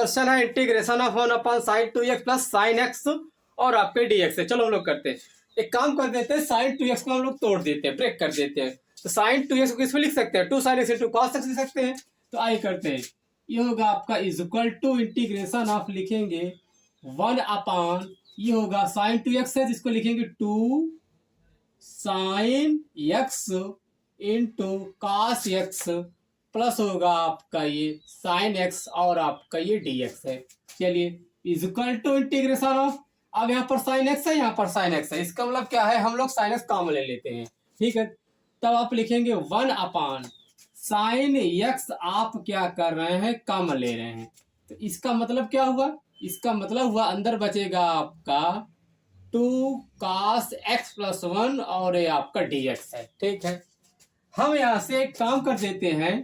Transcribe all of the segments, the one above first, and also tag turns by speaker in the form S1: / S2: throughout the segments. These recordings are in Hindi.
S1: क्वेश्चन है integration of 1/sin 2x plus sine x और आपके dx है। चलो हम लोग करते हैं, एक काम कर देते हैं, साइन 2x को हम लोग तोड़ देते हैं, ब्रेक कर देते हैं। तो साइन 2x को किसमें लिख सकते हैं, 2sin x into cos x लिख सकते हैं। तो आइए करते हैं, ये होगा आपका is equal to integration of लिखेंगे 1 ये होगा साइन 2x है जिसको लिखेंगे 2 sine x into cos x plus होगा आपका ये साइन x और आपका ये dx है। चलिए is equal to integration of, अब यहाँ पर साइन x है, यहाँ पर साइन x है, इसका मतलब क्या है, हम लोग साइन x कॉमन ले लेते हैं, ठीक है। तब आप लिखेंगे 1 साइन x, आप क्या कर रहे हैं, कॉमन ले रहे हैं। तो इसका मतलब क्या हुआ, इसका मतलब हुआ अंदर बचेगा आपका 2 cos x प्लस 1 और ये आपका dx है, ठीक है। हम यहाँ से एक काम कर देते हैं,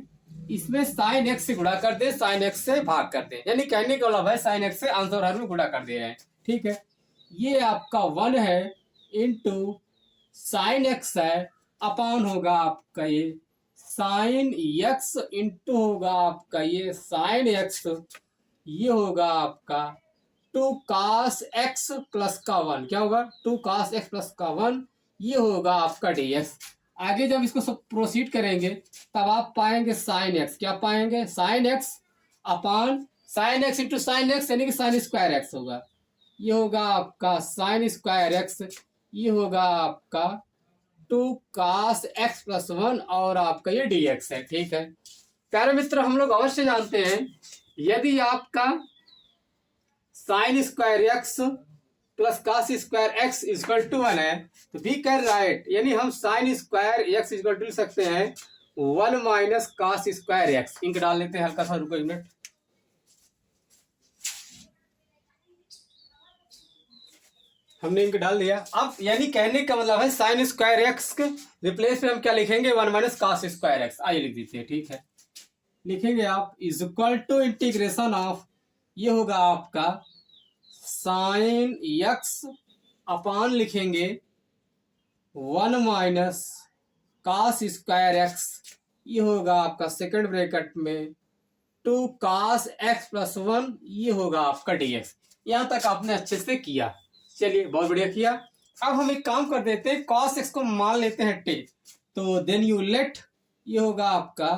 S1: इसमें साइन x से गुणा कर दे, साइन x से भाग कर दे, यानी कहने का मतलब है साइन x से आंसर हर में गुणा कर दे रहे हैं, ठीक है। ये आपका 1 है इंटू साइन x है अपॉन होगा आपका ये साइन x इंटू होगा आपका ये साइन x, ये होगा आपका 2 cos x प्लस का 1, क्या होगा 2 cos x प्लस का 1, ये होगा आपका dx। आगे जब इसको सब प्रोसीड करेंगे तब आप पाएंगे साइन x, क्या पाएंगे sine x upon sine x into sine x यानी कि साइन स्क्वायर x होगा, ये होगा आपका साइन स्क्वायर x, ये होगा आपका 2 cos x प्लस 1 और आपका ये dx है, ठीक है। प्यारे मित्र, हम लोग अवश्य जानते हैं यदि आपका sine square x plus cos square x equal to 1 है तो बी कैन राइट, यानी हम sine square x equal to लिख सकते हैं 1 माइनस कास स्क्वायर एक्स। इंक डाल लेते हैं, हल्का सा रुको एक मिनट। हमने इंक डाल दिया। अब यानी कहने का मतलब है साइन स्क्वायर एक्स के रिप्लेस में हम क्या लिखेंगे 1 माइनस कास स्क्वायर एक्स। आइए लिख दीजिए, ठीक है। लिखेंगे आप is equal to integration of, ये होगा आपका साइन एक्स अपॉन लिखेंगे 1 माइनस कास स्क्वायर एक्स, ये होगा आपका सेकंड ब्रैकेट में 2 cos x प्लस 1, ये होगा आपका dx। यहां तक आपने अच्छे से किया, चलिए बहुत बढ़िया किया। अब हम एक काम कर देते हैं, cos x को मान लेते हैं t, तो देन यू लेट, ये होगा आपका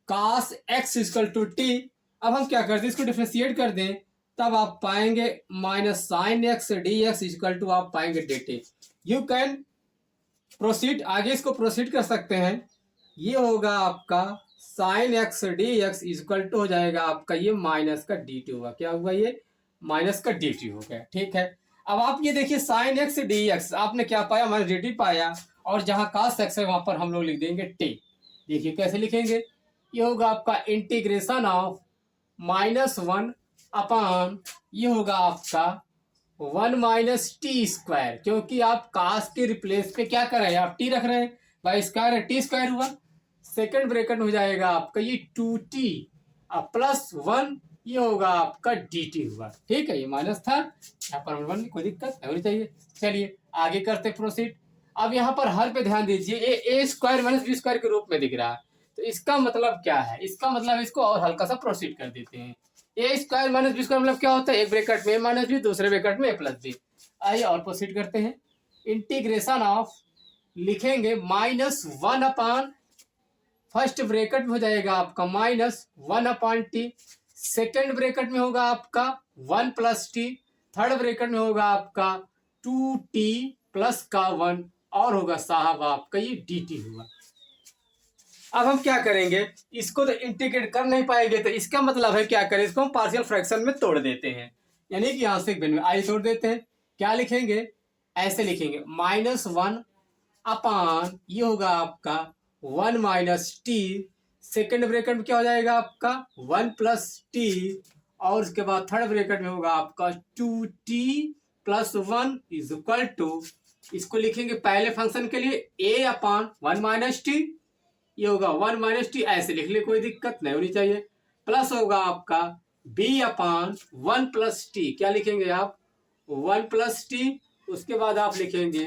S1: cos x equal to t। अब हम क्या करते हैं, इसको डिफरेंशिएट कर दें, तब आप पाएंगे minus sine x d x equal to आप पाएंगे d t. You can proceed, आगे इसको प्रोसीड कर सकते हैं। ये होगा आपका sine x d x equal to हो जाएगा आपका ये माइनस का डी टी होगा, क्या हुआ ये माइनस का डी टी हो गया, ठीक है। अब आप ये देखिए साइन एक्स डी एक्स आपने क्या पाया, माइनस डी टी पाया, और जहां कास एक्स है वहां पर हम लोग लिख देंगे टी। देखिए कैसे लिखेंगे, ये होगा आपका इंटीग्रेशन ऑफ -1 अपॉन, ये होगा आपका 1 माइनस टी स्क्वायर, क्योंकि आप कास के रिप्लेस पे क्या कर रहे हैं, आप टी रख रहे हैं, बाई स्क्वायर है टी स्क्वायर हुआ, सेकंड ब्रैकेट में हो जाएगा आपका ये 2t प्लस 1, ये होगा आपका dt हुआ, ठीक है। ये माइनस था, यहाँ पर 1 कोई दिक्कत नहीं होनी चाहिए। चलिए आगे करते प्रोसीड। अब यहाँ पर हर पे ध्यान दीजिए, ये ए स्क्वायर माइनस बी स्क्वायर के रूप में दिख रहा है, तो इसका मतलब क्या है, इसका मतलब इसको और हल्का सा प्रोसीड कर देते हैं। ए स्क्वायर माइनस बी स्क्वायर मतलब क्या होता है, एक ब्रैकेट में माइनस बी, दूसरे ब्रैकेट में ए प्लस बी। आइए और प्रोसीड करते हैं। इंटीग्रेशन ऑफ लिखेंगे -1 अपॉन, फर्स्ट ब्रैकेट में हो जाएगा आपका -1 अपॉन टी, सेकेंड ब्रैकेट में होगा आपका 1 प्लस टी, थर्ड ब्रैकेट में होगा आपका 2t प्लस का 1, और होगा साहब आपका ये dt हुआ। अब हम क्या करेंगे, इसको तो इंटीग्रेट कर नहीं पाएंगे, तो इसका मतलब है क्या करें, इसको हम पार्शियल फ्रैक्शन में तोड़ देते हैं, यानी कि यहां से में आई तोड़ देते हैं। क्या लिखेंगे, ऐसे लिखेंगे -1 अपॉन, ये होगा आपका 1 माइनस टी, सेकेंड ब्रैकेट में क्या हो जाएगा आपका 1 प्लस टी, और उसके बाद थर्ड ब्रैकेट में होगा आपका 2t plus 1 is equal to, इसको लिखेंगे पहले फंक्शन के लिए a अपॉन 1 माइनस टी, ये होगा 1 माइनस टी, ऐसे लिख ले कोई दिक्कत नहीं होनी चाहिए, प्लस होगा आपका b अपॉन 1 प्लस टी, क्या लिखेंगे आप 1 प्लस टी, उसके बाद आप लिखेंगे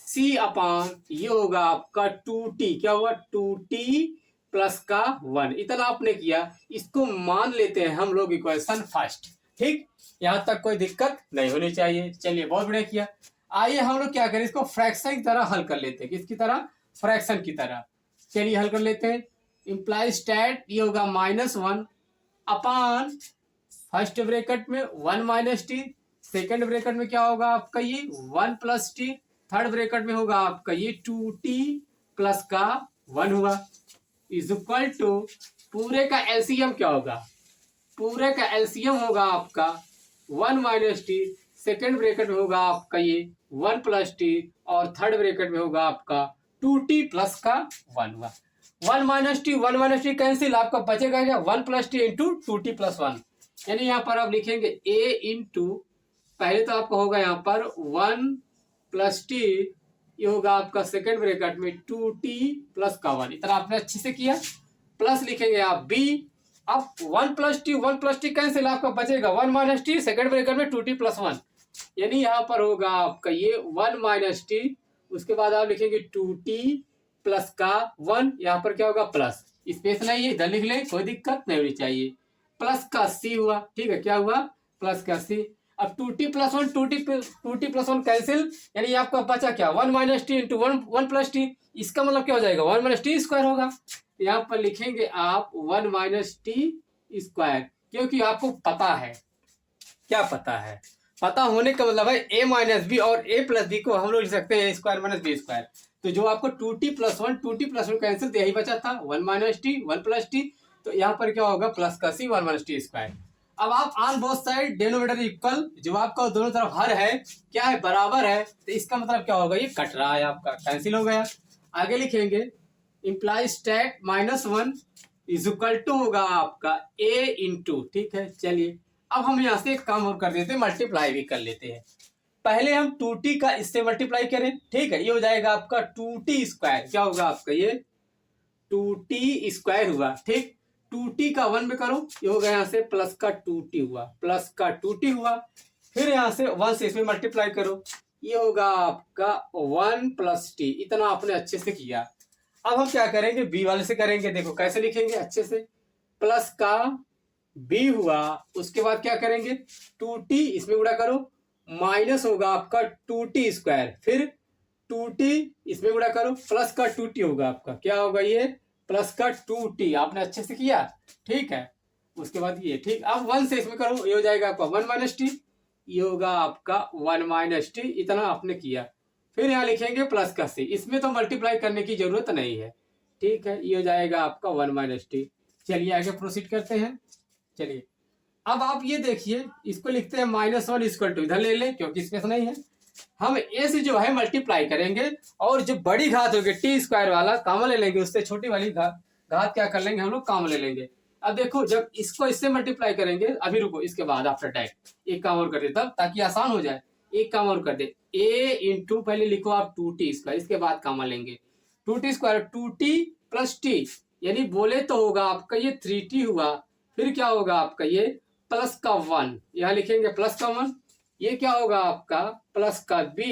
S1: c अपॉन, ये होगा आपका 2t, क्या हुआ 2t प्लस का 1, इतना आपने किया। इसको मान लेते हैं हम लोग इक्वेशन फर्स्ट। ठीक, यहाँ तक कोई दिक्कत नहीं होनी चाहिए। चलिए, बहुत बढ़िया किया। आइए हम लोग क्या करें, इसको फ्रैक्शन की तरह हल कर लेते हैं। किसकी तरह? फ्रैक्शन की तरह। चलिए हल कर लेते हैं। इम्प्लाई स्टैट ये होगा -1 अपान फर्स्ट ब्रैकेट में 1 माइनस टी, सेकेंड ब्रैकेट में क्या होगा आपका ये 1 प्लस टी, थर्ड ब्रैकेट में होगा आपका ये 2t प्लस का 1 हुआ, इज इक्वल टू पूरे का एलसीएम क्या होगा? पूरे का एलसीएम होगा आपका 1 माइनस टी, सेकेंड ब्रैकेट में होगा आपका ये 1 प्लस टी, और थर्ड ब्रैकेट में होगा आपका 2t प्लस का 1 हुआ। 1 माइनस टी कैंसिल, आपका बचेगा क्या? 1 plus T into 2t plus 1, यानी यहाँ पर आप लिखेंगे a इंटू, पहले तो आपका होगा यहाँ पर 1 प्लस टी, ये होगा आपका सेकेंड ब्रैकेट में 2t प्लस का 1, इतना आपने अच्छे से किया। प्लस लिखेंगे आप b, अब 1 प्लस टी कैंसिल, आपका बचेगा 1 माइनस टी, सेकेंड ब्रैकेट में 2t प्लस 1, यानी यहाँ पर होगा आपका ये 1 माइनस टी, उसके बाद आप लिखेंगे 2t प्लस का 1, यहाँ पर क्या होगा प्लस, स्पेस नहीं है इधर लिख लें, कोई दिक्कत नहीं होनी चाहिए। प्लस का c हुआ, ठीक है, क्या हुआ? प्लस का c। अब 2t plus 1, 2t plus 1 cancel, यानी आपका बचा क्या? 1 minus T into 1 plus T, इसका मतलब क्या हो जाएगा? 1 माइनस टी स्क्वायर होगा। यहाँ पर लिखेंगे आप 1 माइनस टी स्क्वायर, क्योंकि आपको पता है, क्या पता है? पता होने का मतलब है a माइनस बी, और a प्लस बी को हम लोग लिख सकते हैं स्क्वायर माइनस बी स्क्वायर। तो जो आपको 2t प्लस 1 कैंसिल, तो यही बचा था 1 माइनस टी 1 प्लस टी, तो यहाँ पर क्या होगा? प्लस का c 1 माइनस टी स्क्वायर। अब आप on both side denominator equal, जो आपका दोनों तरफ हर है क्या है? बराबर है, तो इसका मतलब क्या होगा? ये कट रहा है आपका, कैंसिल हो गया। आगे लिखेंगे imply stat -1 is equal to होगा आपका a इंटू, ठीक है। चलिए अब हम यहाँ से एक काम और कर देते हैं, मल्टीप्लाई भी कर लेते हैं। पहले हम 2t का इससे मल्टीप्लाई करें, ठीक है, ये हो जाएगा आपका 2t स्क्वायर, क्या होगा आपका ये 2t स्क्वायर हुआ, ठीक। 2t का 1 में करो, ये होगा यहाँ से प्लस का 2t हुआ, प्लस का 2t हुआ, फिर यहाँ से 1 से इसमें मल्टीप्लाई करो, ये होगा आपका 1 प्लस टी, इतना आपने अच्छे से किया। अब हम क्या करेंगे? b वाले से करेंगे, देखो कैसे लिखेंगे अच्छे से, प्लस का b हुआ, उसके बाद क्या करेंगे? 2t इसमें गुणा करो, माइनस होगा आपका 2t स्क्वायर, फिर 2t इसमें गुणा करो, प्लस का 2t होगा आपका, क्या होगा ये? प्लस का 2t, आपने अच्छे से किया, ठीक है। उसके बाद ये, ठीक, अब 1 से इसमें करो, ये हो जाएगा आपका 1 माइनस टी, ये होगा आपका 1 माइनस टी, इतना आपने किया। फिर यहाँ लिखेंगे प्लस का c, इसमें तो मल्टीप्लाई करने की जरूरत नहीं है, ठीक है, ये हो जाएगा आपका 1 माइनस टी। चलिए आगे प्रोसीड करते हैं। चलिए अब आप ये देखिए, इसको लिखते हैं -1 इक्वल टू, इधर ले लें क्योंकि स्पेस नहीं है, हम a से जो है मल्टीप्लाई करेंगे, और जो बड़ी घात होगी टी स्क्वायर वाला कॉमन ले लेंगे, उससे छोटी वाली घात क्या कर लेंगे हम लोग? कॉमन ले लेंगे। अब देखो जब इसको इससे मल्टीप्लाई करेंगे, अभी रुको, इसके बाद आफ्टर टैक एक काम और कर दे तब, ताकि आसान हो जाए। एक काम और कर दे, a इंटू, पहले लिखो आप 2t स्क्वायर, इसके बाद कॉमन लेंगे 2t square, 2t plus T, यानी बोले तो होगा आपका ये 3t हुआ, फिर क्या होगा आपका ये प्लस का 1, यहाँ लिखेंगे प्लस का 1, ये क्या होगा आपका प्लस का b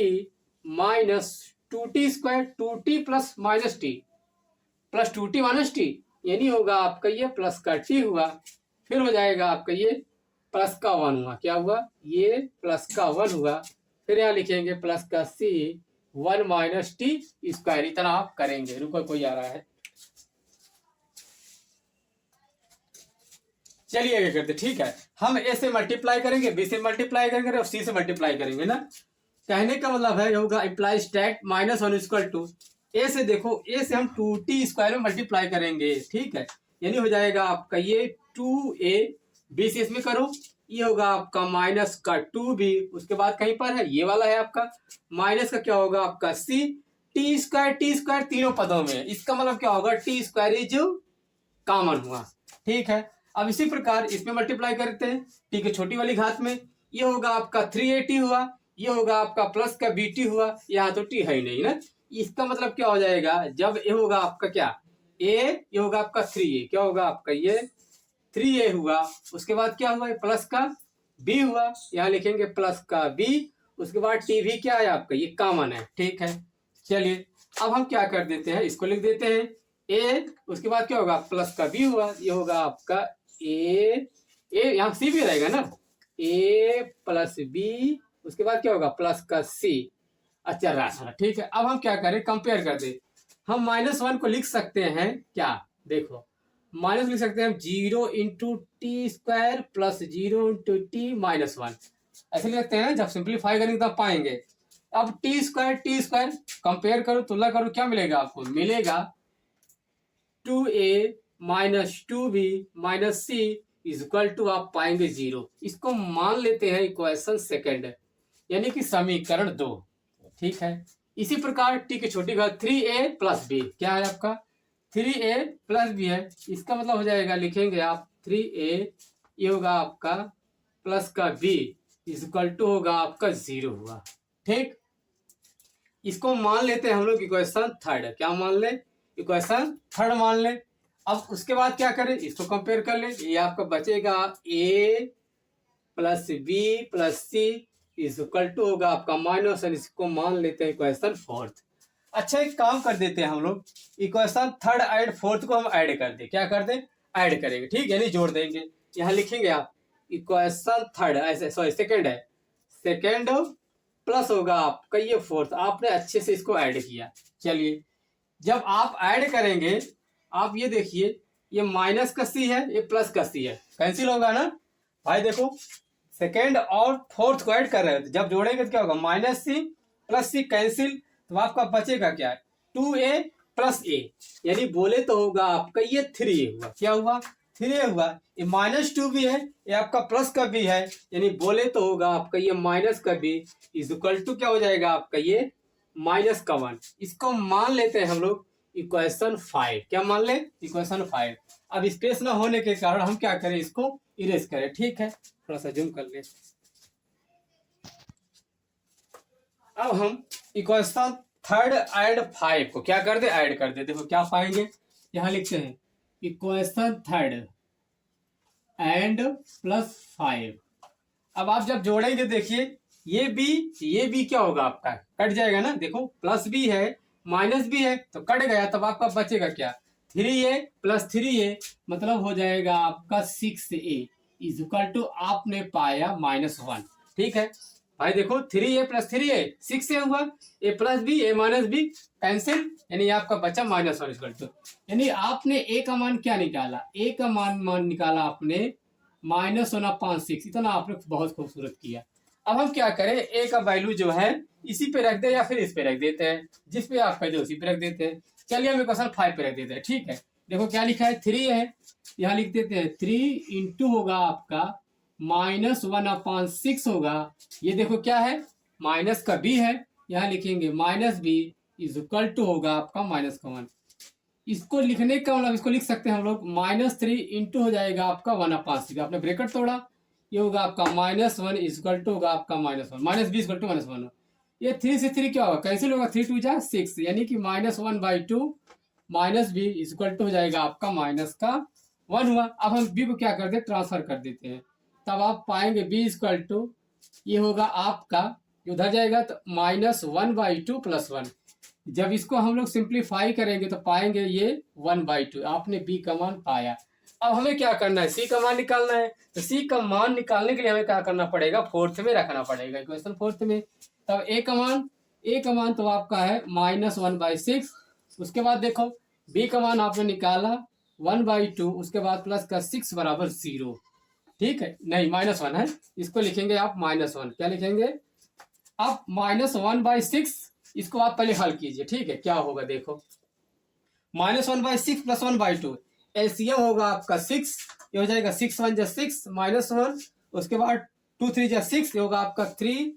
S1: minus 2t square, 2t plus minus T, plus 2t minus T, यानी होगा आपका ये प्लस का t हुआ, फिर हो जाएगा आपका ये प्लस का 1 हुआ, क्या हुआ? ये प्लस का 1 हुआ, फिर यहाँ लिखेंगे प्लस का c 1 माइनस टी स्क्वायर, इतना आप करेंगे। रुको, कोई आ रहा है, चलिए आगे करते, ठीक है। हम a से मल्टीप्लाई करेंगे, b से मल्टीप्लाई करेंगे, और c से मल्टीप्लाई करेंगे ना। कहने का मतलब है, होगा imply stat -1 equal to a से, देखो a से हम 2t स्क्वायर में मल्टीप्लाई करेंगे, ठीक है, यानी हो जाएगा आपका ये 2a, b से इसमें करो, ये होगा आपका माइनस का 2b, उसके बाद कहीं पर है ये वाला है आपका, माइनस का क्या होगा आपका c, टी स्क्वायर तीनों पदों में, इसका मतलब क्या होगा? टी स्क्वायर इज कॉमन हुआ, ठीक है। अब इसी प्रकार इसमें मल्टीप्लाई करते हैं, टी की छोटी वाली घात में, ये होगा आपका 380 हुआ, ये होगा आपका प्लस का bt हुआ, यहाँ तो t है ही नहीं ना, इसका मतलब क्या हो जाएगा? जब ये होगा आपका क्या a, ये होगा आपका 3a, क्या होगा आपका ये 3a हुआ, उसके बाद क्या हुआ? प्लस का b हुआ, यहाँ लिखेंगे प्लस का b, उसके बाद t भी क्या है आपका? ये कॉमन है, ठीक है। चलिए अब हम क्या कर देते हैं, इसको लिख देते हैं ए, उसके बाद क्या होगा प्लस का बी हुआ, ये होगा आपका ए, यहाँ सी भी रहेगा ना, ए प्लस बी, उसके बाद क्या होगा प्लस का सी। अच्छा राशि, ठीक है। अब हम क्या करें, कंपेयर कर दे। हम -1 को लिख सकते हैं क्या, देखो माइनस लिख सकते हैं हम 0 into T square plus 0 into T minus 1, ऐसे लिख सकते हैं। जब सिंप्लीफाई करेंगे तब पाएंगे। अब टी स्क्वायर कंपेयर करो, तुलना करो, क्या मिलेगा आपको, मिलेगा 2a minus 2b minus c is equal to, आप पाएंगे 0। इसको मान लेते हैं इक्वेशन सेकेंड, यानी कि समीकरण 2, ठीक है। इसी प्रकार टी की छोटी घात 3a प्लस बी, क्या है आपका 3a प्लस बी है, इसका मतलब हो जाएगा, लिखेंगे आप 3a, ये होगा आपका प्लस का b इज इक्वल टू होगा आपका 0 हुआ, ठीक। इसको मान लेते हैं हम लोग इक्वेशन थर्ड, क्या मान ले, इक्वेशन थर्ड मान ले। अब उसके बाद क्या करें, इसको कंपेयर कर ले, ये आपका बचेगा a plus b plus c is equal to होगा आपका माइनस, इसको मान लेते हैं इक्वेशन फोर्थ। अच्छा एक काम कर देते हैं हम लोग, इक्वेशन थर्ड एंड फोर्थ को हम ऐड कर दे, क्या कर दे, ऐड करेंगे, ठीक है, नहीं जोड़ देंगे। यहाँ लिखेंगे आप इक्वेशन थर्ड, ऐसे सॉरी सेकेंड है, सेकेंड प्लस होगा आपका ये फोर्थ, आपने अच्छे से इसको ऐड किया। चलिए जब आप ऐड करेंगे, आप ये देखिए, ये माइनस का सी है, ये प्लस का सी है, कैंसिल होगा ना भाई। देखो सेकेंड और फोर्थ को ऐड कर रहे हो, जब जोड़ेंगे तो क्या होगा, माइनस सी प्लस सी कैंसिल, तो आपका बचेगा क्या, 2a प्लस ए, यानी बोले तो होगा आपका ये 3a हुआ, क्या हुआ 3a हुआ। ये -2 भी है, ये आपका प्लस का भी है, यानी बोले तो होगा आपका ये माइनस का भी इज इक्वल टू क्या हो जाएगा आपका ये माइनस का 1। इसको मान लेते हैं हम लोग इक्वेशन 5, क्या मान ले, इक्वेशन 5। अब स्पेस ना होने के कारण हम क्या करें, इसको इरेज करें, ठीक है, थोड़ा सा जूम कर ले। अब हम इक्वेशन थर्ड एंड 5 को क्या कर दे, ऐड कर दे। देखो क्या पाएंगे, यहां लिखते हैं इक्वेशन थर्ड एंड प्लस 5। अब आप जब जोड़ेंगे देखिए, ये भी क्या होगा आपका, कट जाएगा ना, देखो प्लस भी है माइनस भी है, तो कट गया, तब आपका बचेगा क्या 3a प्लस 3a, मतलब हो जाएगा आपका 6a इज इक्वल टू, आपने पाया -1, ठीक है भाई। देखो 3a प्लस 3a 6a हुआ, a प्लस बी a माइनस बी कैंसिल, यानी आपका बचा -1 इक्वल टू, यानी आपने a का मान क्या निकाला, a का मान निकाला आपने -1/6, इतना आपने बहुत खूबसूरत किया। अब हम क्या करें, a का वैल्यू जो है इसी पे रख दे या फिर इस पे रख देते हैं, जिस पे आप कहते उसी पे रख देते हैं। चलिए हम इक्वेशन 5 पे रख देते हैं, ठीक है। देखो क्या लिखा है, 3 है, यहाँ लिख देते हैं 3 इंटू होगा आपका -1/6 होगा, ये देखो क्या है माइनस का b है, यहाँ लिखेंगे minus b is equal to होगा आपका -1। इसको लिखने का मतलब, इसको लिख सकते हैं हम लोग -3 इंटू हो जाएगा आपका 1/6, आपने ब्रेकेट तोड़ा, ये होगा आपका -1 इज इक्वल टू होगा आपका -1, माइनस बी इक्वल टू -1। ये 3 से 3 क्या होगा, कैंसिल होगा, 3 2 जा 6, यानी कि -1/2 minus b is equal to हो जाएगा आपका -1 हुआ। अब हम बी को क्या कर दे, ट्रांसफर कर देते हैं, तब आप पाएंगे b इक्वल टू, ये होगा आपका, उधर जाएगा तो -1/2 प्लस 1। जब इसको हम लोग सिंप्लीफाई करेंगे तो पाएंगे ये 1/2, आपने b का मान पाया। अब हमें क्या करना है, c का मान निकालना है, तो c का मान निकालने के लिए हमें क्या करना पड़ेगा, फोर्थ में रखना पड़ेगा, इक्वेशन फोर्थ में। तब a का मान तो आपका है -1/6, उसके बाद देखो b का मान आपने निकाला 1/2, उसके बाद प्लस का 6 बराबर 0, ठीक है, नहीं -1 है, इसको लिखेंगे आप -1, क्या लिखेंगे आप -1/6, इसको आप पहले हल कीजिए, ठीक है, क्या होगा देखो, -1/6 प्लस 1/2, एलसीएम होगा आपका 6, ये हो जाएगा 6 1 जा 6 -1, उसके बाद 2 3 जा 6, ये होगा आपका 3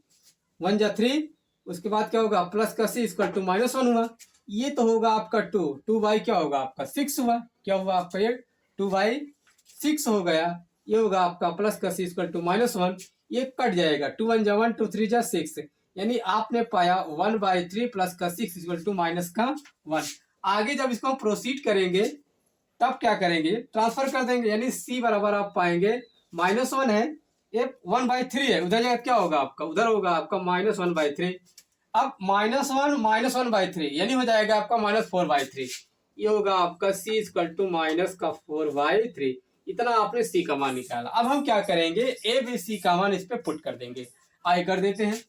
S1: 1 जा 3, उसके बाद क्या होगा प्लस का c इक्वल टू -1 हुआ, ये तो होगा आपका 2 बाई क्या होगा आपका 6 हुआ, क्या हुआ आपका ये 2/6 हो गया, ये होगा आपका प्लस का c इक्वल टू -1, ये कट जाएगा, 2 1 जा 1 2 3 जा 6, यानी आपने पाया 1/3 प्लस का 6 इक्वल टू -1। आगे जब इसको हम प्रोसीड करेंगे तब क्या करेंगे, ट्रांसफर कर देंगे, यानी c बराबर आप पाएंगे -1 है, ये 1/3 है, उधर जाएगा क्या होगा आपका, उधर होगा आपका -1/3। अब -1 -1/3 यानी हो जाएगा आपका -4/3, ये होगा आपका c इक्वल टू माइनस का 4/3। इतना आपने c का मान निकाला। अब हम क्या करेंगे, ए बी सी का मान इस पे पुट कर देंगे। आगे कर देते हैं,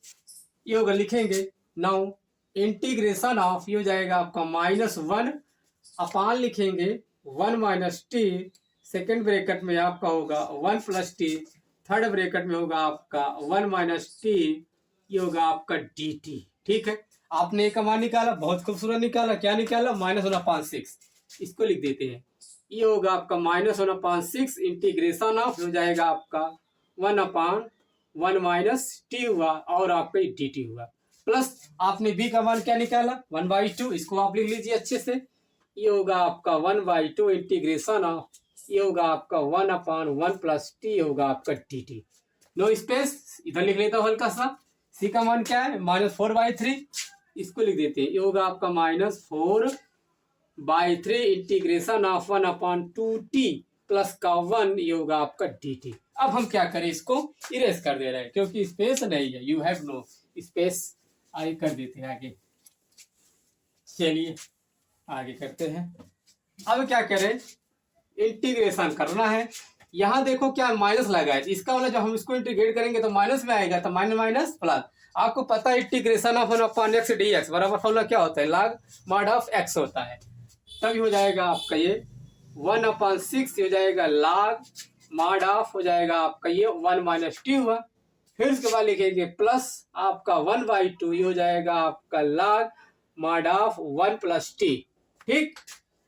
S1: ये होगा लिखेंगे नाउ इंटीग्रेशन ऑफ, ये हो जाएगा आपका -1 अपान लिखेंगे 1 माइनस टी, सेकेंड ब्रैकेट में आपका होगा 1 प्लस टी, थर्ड ब्रैकेट में होगा आपका 1 माइनस टी, ये होगा आपका डी टी। ठीक है, आपने एक मान निकाला, बहुत खूबसूरत निकाला। क्या निकाला, -1/6। इसको लिख देते हैं, ये होगा आपका -1/6 इंटीग्रेशन ऑफ, हो जाएगा आपका 1/1 माइनस टी हुआ और आपका डी टी हुआ, प्लस आपने बी का मान क्या निकाला 1/2। इसको आप लिख लीजिए अच्छे से, ये होगा आपका 1/2 इंटीग्रेशन ऑफ, ये होगा आपका 1/1 प्लस टी होगा आपका डी टी। नो स्पेस, इधर लिख लेता हूँ हल्का सा। सी का मान क्या है -4/3, इसको लिख देते हैं, ये होगा आपका -4/3 इंटीग्रेशन ऑफ 1/2t प्लस का 1, ये होगा आपका dt। अब हम क्या करें, इसको इरेज कर दे रहे हैं क्योंकि स्पेस नहीं है, यू हैव नो स्पेस। आगे कर देते हैं आगे, चलिए आगे करते हैं। अब क्या करें, इंटीग्रेशन करना है। यहाँ देखो क्या माइनस लगा है, इसका वाला जब हम इसको इंटीग्रेट करेंगे तो माइनस में आएगा, तो माइनस माइनस प्लस। आपको पता है इंटीग्रेशन ऑफ 1/x dx बराबर फॉर्मूला क्या होता है, log mod ऑफ x होता है। तब हो जाएगा आपका ये 1/6 हो जाएगा log mod ऑफ, हो जाएगा आपका ये 1 माइनस टी हुआ। फिर उसके बाद लिखेंगे प्लस आपका 1/2, ये हो जाएगा आपका log mod of 1 plus T. ठीक,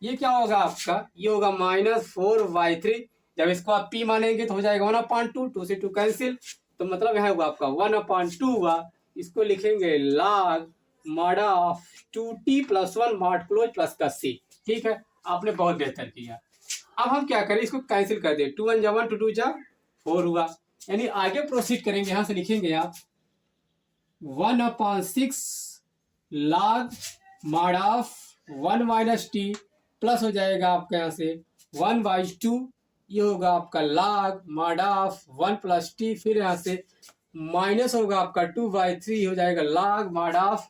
S1: ये क्या होगा आपका, ये होगा -4/3। जब इसको आप p मानेंगे तो हो जाएगा 1/2, 2 से 2 कैंसिल, तो मतलब यहाँ हुआ आपका 1/2 हुआ। इसको लिखेंगे log mod of 2t + 1 mod close plus का c। ठीक है, आपने बहुत बेहतर किया। अब हम क्या करें, इसको कैंसिल कर दें, 2 × 1 = 1, 2 × 2 = 4 हुआ। यानी आगे प्रोसीड करेंगे, यहाँ से लिखेंगे आप 1/6 log mod of 1 minus T plus हो जाएगा आपका यहाँ से 1/2, ये होगा आपका log mod of 1 plus T, फिर यहाँ से माइनस होगा आपका 2/3, हो जाएगा log mod of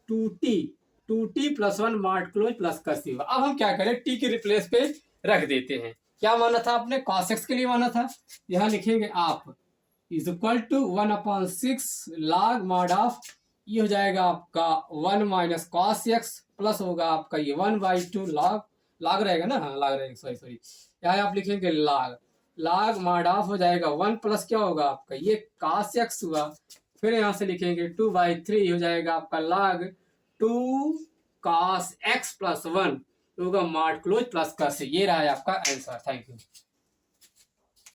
S1: 2t + 1 mod close plus का c। अब हम क्या करें, t के रिप्लेस पे रख देते हैं। क्या माना था आपने, cos x के लिए माना था। यहाँ लिखेंगे आप is equal to 1/6 log mod of, ये हो जाएगा आपका 1 माइनस cos x प्लस होगा आपका ये 1/2 log रहेगा ना, हाँ log रहेगा, सॉरी यहाँ आप लिखेंगे log mod ऑफ, हो जाएगा 1 प्लस क्या होगा आपका ये cos x हुआ। फिर यहाँ से लिखेंगे 2/3, हो जाएगा आपका log 2 cos x + 1 होगा mod क्लोज प्लस का c। ये रहा है आपका आंसर। Thank you.